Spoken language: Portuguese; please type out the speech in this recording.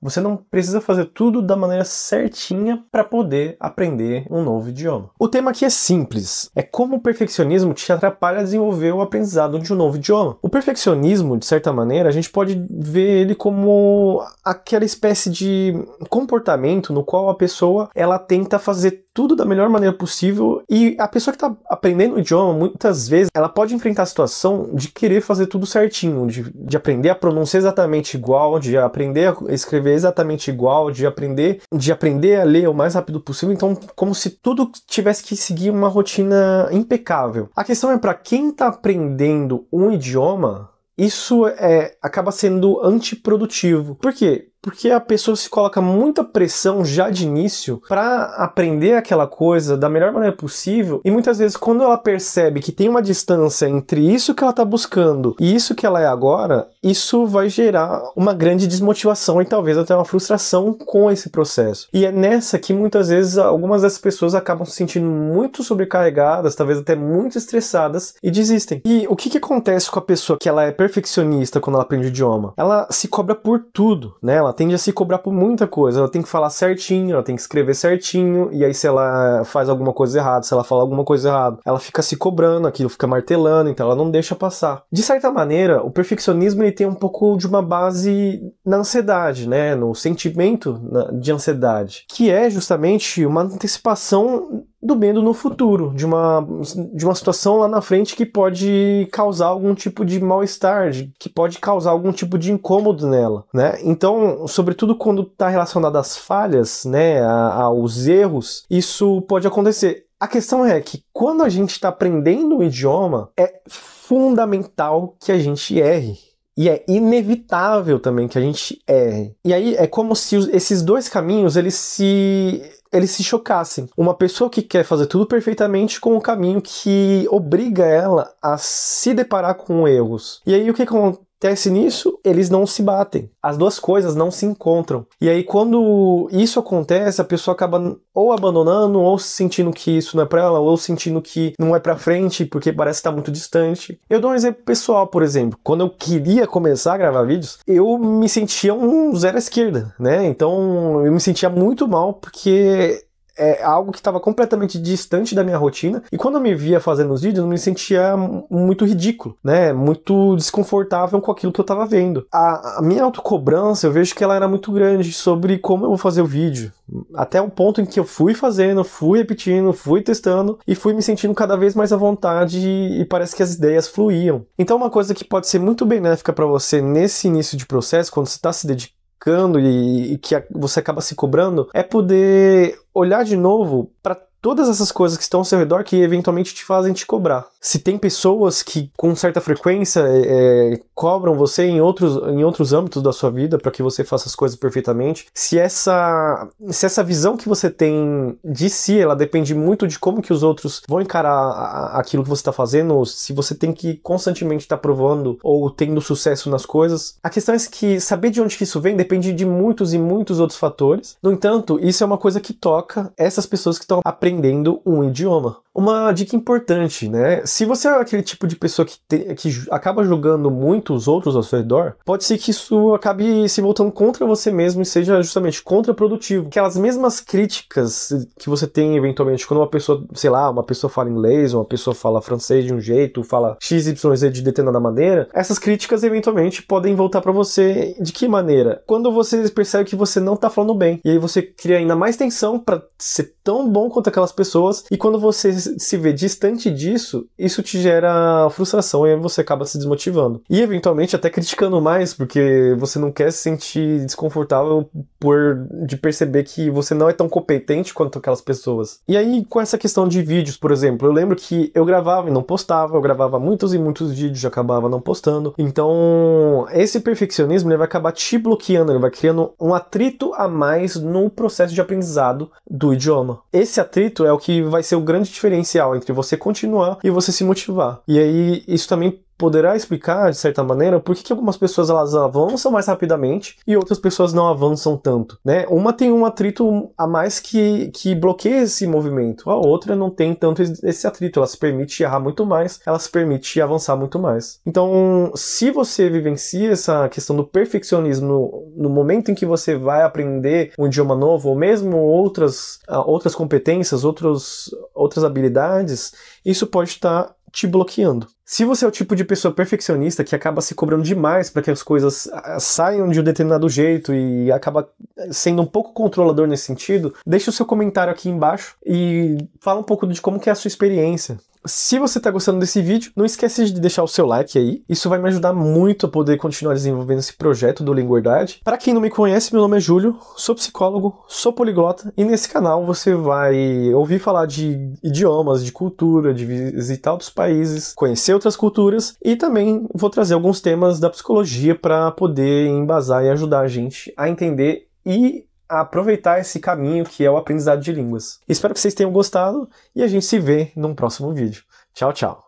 Você não precisa fazer tudo da maneira certinha para poder aprender um novo idioma. O tema aqui é simples, é como o perfeccionismo te atrapalha a desenvolver o aprendizado de um novo idioma. O perfeccionismo, de certa maneira, a gente pode ver ele como aquela espécie de comportamento no qual a pessoa ela tenta fazer tudo da melhor maneira possível, e a pessoa que está aprendendo o idioma, muitas vezes, ela pode enfrentar a situação de querer fazer tudo certinho, de aprender a pronunciar exatamente igual, de aprender a escrever exatamente igual, de aprender a ler o mais rápido possível, então como se tudo tivesse que seguir uma rotina impecável. A questão é para quem está aprendendo um idioma, isso acaba sendo antiprodutivo. Por quê? Porque a pessoa se coloca muita pressão já de início para aprender aquela coisa da melhor maneira possível, e muitas vezes quando ela percebe que tem uma distância entre isso que ela está buscando e isso que ela é agora, isso vai gerar uma grande desmotivação e talvez até uma frustração com esse processo. E é nessa que muitas vezes algumas dessas pessoas acabam se sentindo muito sobrecarregadas, talvez até muito estressadas, e desistem. E o que acontece com a pessoa que ela é perfeccionista quando ela aprende o idioma? Ela se cobra por tudo, né? Ela tende a se cobrar por muita coisa, ela tem que falar certinho, ela tem que escrever certinho, e aí se ela faz alguma coisa errada, se ela fala alguma coisa errada, ela fica se cobrando, aquilo fica martelando, então ela não deixa passar. De certa maneira, o perfeccionismo ele tem um pouco de uma base na ansiedade, né, no sentimento de ansiedade, que é justamente uma antecipação do medo no futuro, de uma situação lá na frente que pode causar algum tipo de mal-estar, que pode causar algum tipo de incômodo nela, né? Então, sobretudo quando está relacionado às falhas, né, aos erros, isso pode acontecer. A questão é que quando a gente está aprendendo um idioma, é fundamental que a gente erre. E é inevitável também que a gente erre. E aí é como se esses dois caminhos eles se chocassem. Uma pessoa que quer fazer tudo perfeitamente com um caminho que obriga ela a se deparar com erros. E aí o que acontece nisso? Eles não se batem. As duas coisas não se encontram. E aí quando isso acontece, a pessoa acaba ou abandonando, ou sentindo que isso não é pra ela, ou sentindo que não é pra frente, porque parece estar muito distante. Eu dou um exemplo pessoal, por exemplo. Quando eu queria começar a gravar vídeos, eu me sentia um zero à esquerda, né? Então eu me sentia muito mal, porque é algo que estava completamente distante da minha rotina, e quando eu me via fazendo os vídeos, eu me sentia muito ridículo, né? Muito desconfortável com aquilo que eu estava vendo. A minha autocobrança, eu vejo que ela era muito grande sobre como eu vou fazer o vídeo, até o ponto em que eu fui fazendo, fui repetindo, fui testando, e fui me sentindo cada vez mais à vontade, e parece que as ideias fluíam. Então uma coisa que pode ser muito benéfica para você nesse início de processo, quando você está se dedicando e que você acaba se cobrando, é poder olhar de novo para todas essas coisas que estão ao seu redor que eventualmente te fazem te cobrar. Se tem pessoas que com certa frequência cobram você em outros âmbitos da sua vida para que você faça as coisas perfeitamente, se essa visão que você tem de si, ela depende muito de como que os outros vão encarar aquilo que você está fazendo, se você tem que constantemente estar provando ou tendo sucesso nas coisas. A questão é que saber de onde que isso vem depende de muitos e muitos outros fatores. No entanto, isso é uma coisa que toca essas pessoas que estão aprendendo um idioma. Uma dica importante, né? Se você é aquele tipo de pessoa que acaba julgando muito os outros ao seu redor, pode ser que isso acabe se voltando contra você mesmo e seja justamente contraprodutivo. Aquelas mesmas críticas que você tem eventualmente quando uma pessoa, sei lá, uma pessoa fala inglês, uma pessoa fala francês de um jeito, fala XYZ de determinada maneira, essas críticas eventualmente podem voltar pra você de que maneira? Quando você percebe que você não tá falando bem, e aí você cria ainda mais tensão pra ser tão bom quanto aquelas pessoas, e quando você se vê distante disso, isso te gera frustração e aí você acaba se desmotivando. E eventualmente até criticando mais, porque você não quer se sentir desconfortável de perceber que você não é tão competente quanto aquelas pessoas. E aí, com essa questão de vídeos, por exemplo, eu lembro que eu gravava e não postava, eu gravava muitos e muitos vídeos e acabava não postando. Então, esse perfeccionismo ele vai acabar te bloqueando, ele vai criando um atrito a mais no processo de aprendizado do idioma. Esse atrito é o que vai ser o grande diferencial entre você continuar e você se motivar. E aí, isso também poderá explicar, de certa maneira, por que algumas pessoas elas avançam mais rapidamente e outras pessoas não avançam tanto, né? Uma tem um atrito a mais que bloqueia esse movimento, a outra não tem tanto esse atrito, ela se permite errar muito mais, ela se permite avançar muito mais. Então, se você vivencia essa questão do perfeccionismo no momento em que você vai aprender um idioma novo, ou mesmo outras competências, outras habilidades, isso pode estar te bloqueando. Se você é o tipo de pessoa perfeccionista que acaba se cobrando demais para que as coisas saiam de um determinado jeito e acaba sendo um pouco controlador nesse sentido, deixa o seu comentário aqui embaixo e fala um pouco de como que é a sua experiência. Se você está gostando desse vídeo, não esquece de deixar o seu like aí. Isso vai me ajudar muito a poder continuar desenvolvendo esse projeto do Linguerdade. Para quem não me conhece, meu nome é Júlio, sou psicólogo, sou poliglota e nesse canal você vai ouvir falar de idiomas, de cultura, de visitar outros países, conhecer outras culturas e também vou trazer alguns temas da psicologia para poder embasar e ajudar a gente a entender e a aproveitar esse caminho que é o aprendizado de línguas. Espero que vocês tenham gostado e a gente se vê num próximo vídeo. Tchau, tchau!